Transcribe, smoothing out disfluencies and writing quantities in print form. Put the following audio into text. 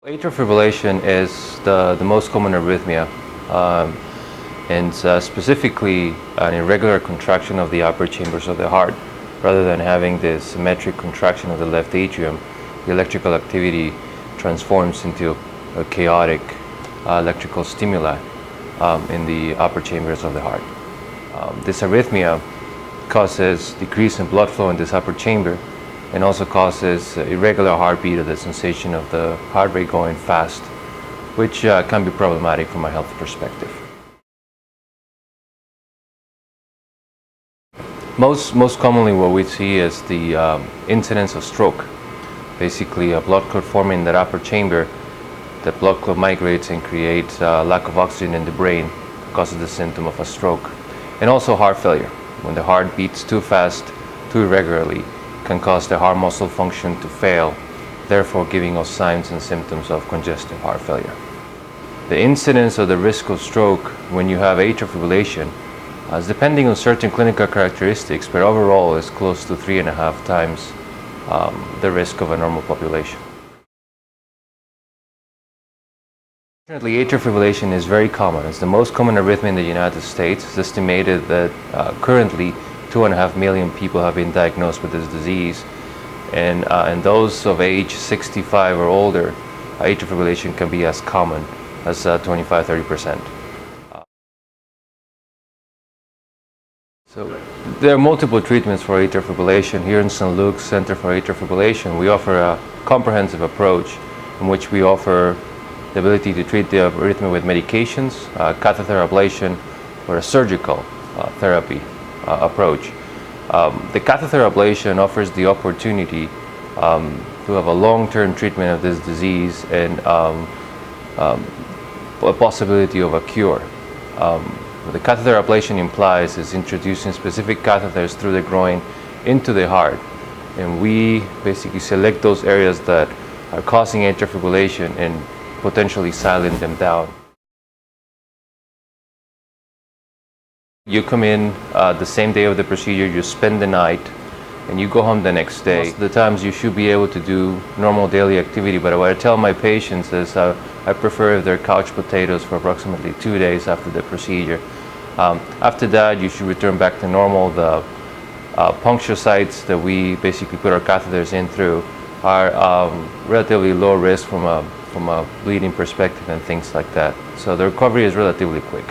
Atrial fibrillation is the most common arrhythmia, and specifically an irregular contraction of the upper chambers of the heart. Rather than having this symmetric contraction of the left atrium, the electrical activity transforms into a chaotic electrical stimuli in the upper chambers of the heart. This arrhythmia causes decrease in blood flow in this upper chamber, and also causes irregular heartbeat or the sensation of the heart rate going fast, which can be problematic from a health perspective. Most commonly what we see is the incidence of stroke. Basically a blood clot forming in that upper chamber. The blood clot migrates and creates lack of oxygen in the brain, causes the symptom of a stroke. And also heart failure. When the heart beats too fast, too irregularly, can cause the heart muscle function to fail, therefore giving us signs and symptoms of congestive heart failure. The incidence of the risk of stroke when you have atrial fibrillation is depending on certain clinical characteristics, but overall is close to 3.5 times the risk of a normal population. Fortunately, atrial fibrillation is very common. It's the most common arrhythmia in the United States. It's estimated that currently 2.5 million people have been diagnosed with this disease, and those of age 65 or older, atrial fibrillation can be as common as 25-30%. So there are multiple treatments for atrial fibrillation. Here in St. Luke's Center for Atrial Fibrillation, we offer a comprehensive approach in which we offer the ability to treat the arrhythmia with medications, catheter ablation, or a surgical therapy approach. The catheter ablation offers the opportunity to have a long-term treatment of this disease and a possibility of a cure. What the catheter ablation implies is introducing specific catheters through the groin into the heart, and we basically select those areas that are causing atrial fibrillation and potentially silence them down. You come in the same day of the procedure, you spend the night, and you go home the next day. Most of the times you should be able to do normal daily activity, but what I tell my patients is I prefer if they're couch potatoes for approximately 2 days after the procedure. After that, you should return back to normal. The puncture sites that we basically put our catheters in through are relatively low risk from a bleeding perspective and things like that. So the recovery is relatively quick.